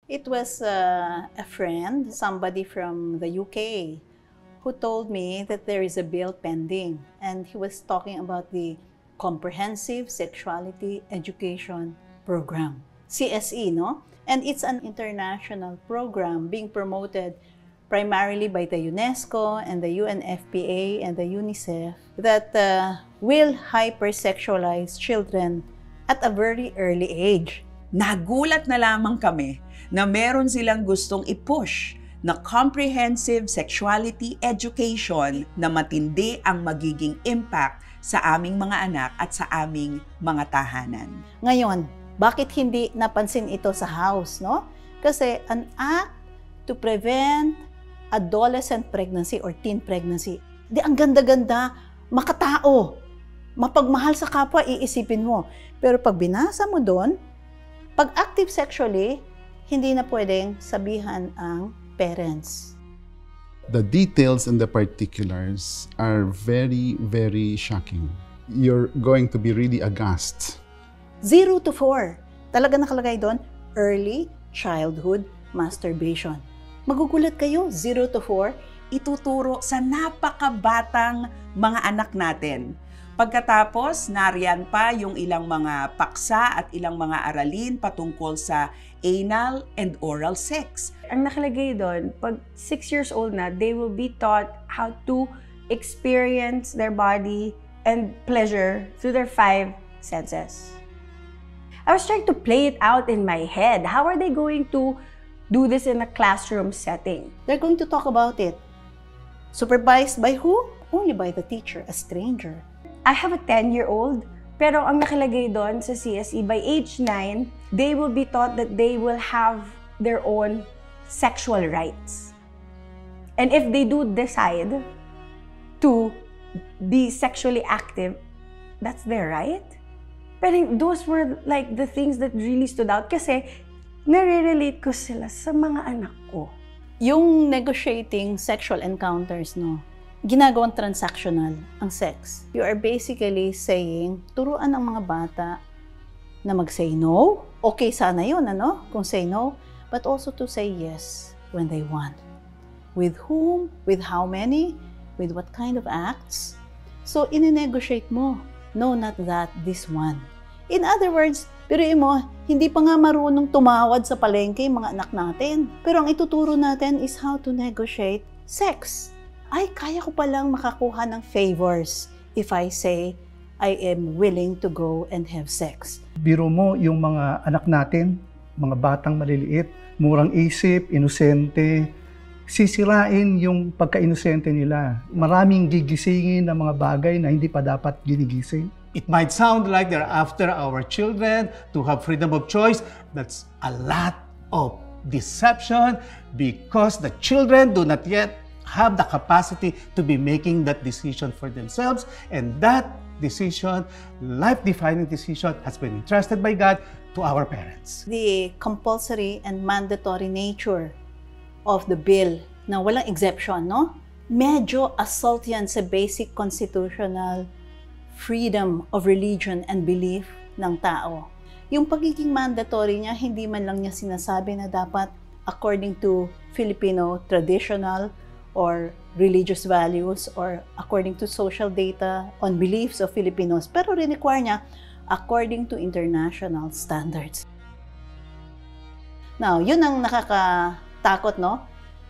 It was a friend, somebody from the UK, who told me that there is a bill pending, and he was talking about the Comprehensive Sexuality Education Program, CSE, no? And it's an international program being promoted primarily by the UNESCO and the UNFPA and the UNICEF that will hypersexualize children at a very early age. Nagulat na lamang kami na meron silang gustong i-push na comprehensive sexuality education na matindi ang magiging impact sa aming mga anak at sa aming mga tahanan. Ngayon, bakit hindi napansin ito sa house, no? Kasi an act to prevent adolescent pregnancy or teen pregnancy, di ang ganda-ganda, makatao, mapagmahal sa kapwa, iisipin mo. Pero pag binasa mo doon, pag active sexually, hindi na pwedeng sabihan ang parents. The details and the particulars are very, very shocking. You're going to be really aghast. 0 to 4. Talaga nakalagay doon, early childhood masturbation. Magugulat kayo, 0 to 4. Ituturo sa napakabatang mga anak natin. Pagkatapos, nariyan pa yung ilang mga paksa at ilang mga aralin patungkol sa anal and oral sex. Ang nakalagay doon, pag 6 years old na, they will be taught how to experience their body and pleasure through their 5 senses. I was trying to play it out in my head. How are they going to do this in a classroom setting? They're going to talk about it. Supervised by who? Only by the teacher, a stranger. I have a 10-year-old, pero ang nakalagay doon sa CSE, by age 9, they will be taught that they will have their own sexual rights. And if they do decide to be sexually active, that's their right. Pero those were like the things that really stood out kasi nare-relate ko sila sa mga anak ko. Yung negotiating sexual encounters, no, ginagawang transactional ang sex. You are basically saying, turuan ang mga bata na mag-say no. Okay sana yun, ano, kung say no, but also to say yes when they want. With whom, with how many, with what kind of acts. So, ine-negotiate mo. No, not that, this one. In other words, biruin mo, hindi pa nga marunong tumawad sa palengke yung mga anak natin. Pero ang ituturo natin is how to negotiate sex. Ay, kaya ko palang makakuha ng favors if I say I am willing to go and have sex. Biro mo yung mga anak natin, mga batang maliliit, murang isip, inosente, sisirain yung pagka-inosente nila. Maraming gigisingin ng mga bagay na hindi pa dapat ginigising. It might sound like they're after our children to have freedom of choice. That's a lot of deception because the children do not yet have the capacity to be making that decision for themselves. And that decision, life-defining decision, has been entrusted by God to our parents. The compulsory and mandatory nature of the bill na walang exception, no? Medyo assault yan sa basic constitutional freedom of religion and belief ng tao. Yung pagiging mandatory niya, hindi man lang niya sinasabi na dapat according to Filipino traditional or religious values or according to social data on beliefs of Filipinos, pero require niya according to international standards. Now, yun ang nakakatakot, no?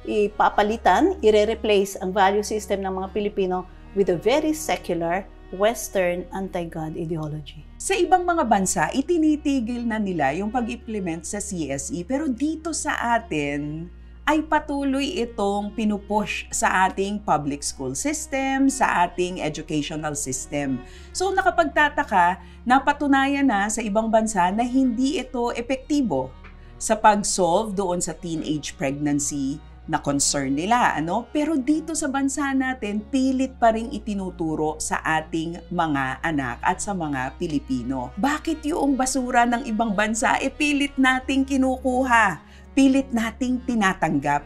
Ipapalitan, ire-replace ang value system ng mga Pilipino with a very secular Western anti-God ideology. Sa ibang mga bansa, itinitigil na nila yung pag-implement sa CSE, pero dito sa atin ay patuloy itong pinupush sa ating public school system, sa ating educational system. So nakapagtataka, napatunayan na sa ibang bansa na hindi ito epektibo sa pag-solve doon sa teenage pregnancy na concern nila, ano? Pero dito sa bansa natin, pilit pa ring itinuturo sa ating mga anak at sa mga Pilipino. Bakit yung basura ng ibang bansa pilit nating kinukuha, pilit nating tinatanggap?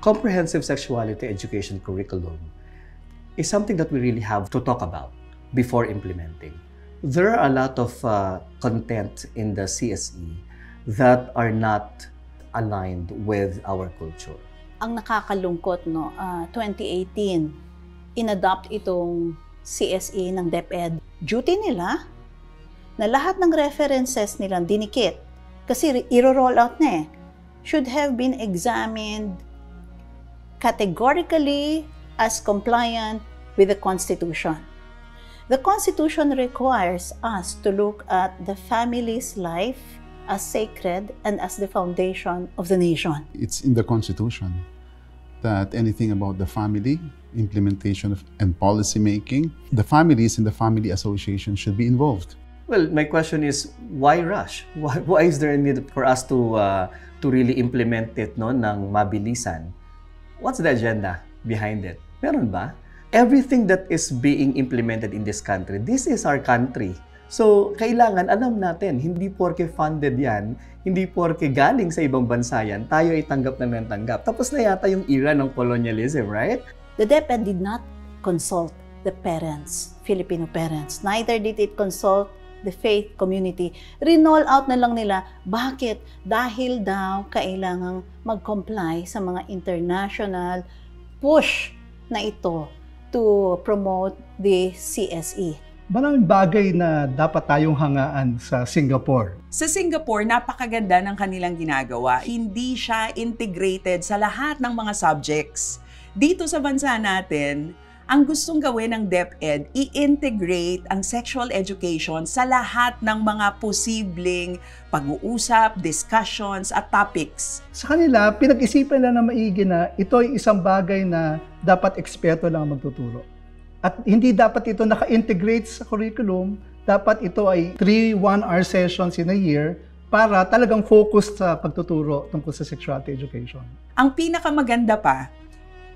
Comprehensive sexuality education curriculum is something that we really have to talk about before implementing. There are a lot of content in the CSE that are not aligned with our culture. Ang nakakalungkot, 2018, inadopt itong CSE ng DepEd. Duty nila na lahat ng references nilang dinikit kasi i-roll out na should have been examined categorically as compliant with the Constitution. The Constitution requires us to look at the family's life as sacred and as the foundation of the nation. It's in the Constitution that anything about the family, implementation and policy making, the families and the family association should be involved. Well, my question is, why rush? Why is there a need for us to really implement it ng mabilisan? What's the agenda behind it? Meron ba? Everything that is being implemented in this country, this is our country. So, kailangan alam natin, hindi porke funded yan, hindi porke galing sa ibang bansa yan, tayo ay tanggap na ng tanggap. Tapos na yata yung era ng colonialism, right? The DepEd did not consult the parents, Filipino parents. Neither did it consult the faith community. Rinol out na lang nila. Bakit? Dahil daw kailangang mag-comply sa mga international push na ito to promote the CSE. Maraming bagay na dapat tayong hangaan sa Singapore. Sa Singapore, napakaganda ng kanilang ginagawa. Hindi siya integrated sa lahat ng mga subjects. Dito sa bansa natin, ang gustong gawin ng DepEd, i-integrate ang sexual education sa lahat ng mga posibleng pag-uusap, discussions, at topics. Sa kanila, pinag-isipan na maigi na ito ay isang bagay na dapat eksperto lang ang magtuturo. At hindi dapat ito naka-integrate sa curriculum, dapat ito ay 3 one-hour sessions in a year para talagang focused sa pagtuturo tungkol sa sexuality education. Ang pinakamaganda pa,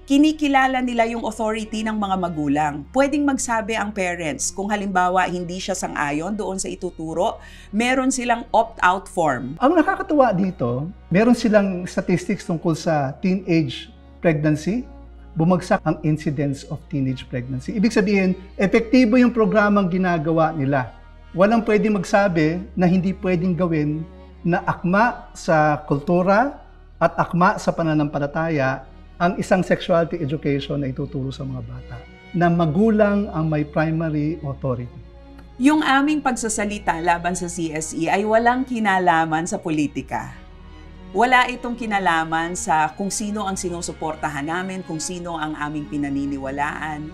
kinikilala nila yung authority ng mga magulang. Pwedeng magsabi ang parents kung halimbawa hindi siya sang-ayon doon sa ituturo, meron silang opt-out form. Ang nakakatuwa dito, meron silang statistics tungkol sa teenage pregnancy. Bumagsak ang incidence of teenage pregnancy. Ibig sabihin, epektibo yung programang ginagawa nila. Walang pwedeng magsabi na hindi pwedeng gawin na akma sa kultura at akma sa pananampalataya ang isang sexuality education na ituturo sa mga bata, na magulang ang may primary authority. Yung aming pagsasalita laban sa CSE ay walang kinalaman sa politika. Wala itong kinalaman sa kung sino ang sinusuportahan namin, kung sino ang aming pinaniniwalaan.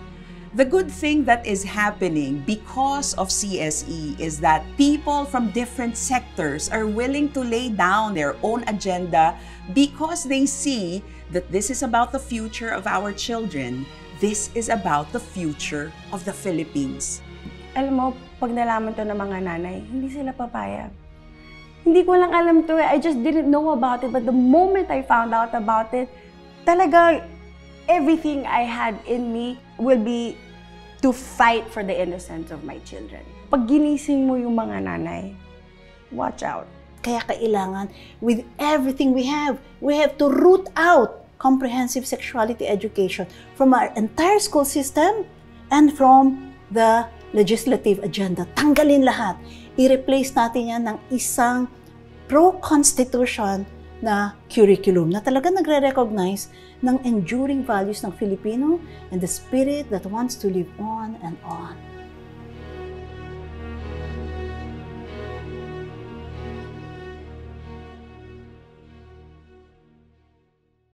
The good thing that is happening because of CSE is that people from different sectors are willing to lay down their own agenda because they see that this is about the future of our children. This is about the future of the Philippines. Alam mo, pag nalaman to ng mga nanay, hindi sila papayag. Hindi ko lang alam to I just didn't know about it. But the moment I found out about it, talaga everything I had in me will be to fight for the innocence of my children. Pag ginising mo yung mga nanay, watch out. Kaya kailangan, with everything we have to root out comprehensive sexuality education from our entire school system and from the legislative agenda. Tanggalin lahat. I-replace natin yan ng isang pro-constitution na curriculum na talaga nagre-recognize ng enduring values ng Filipino and the spirit that wants to live on and on.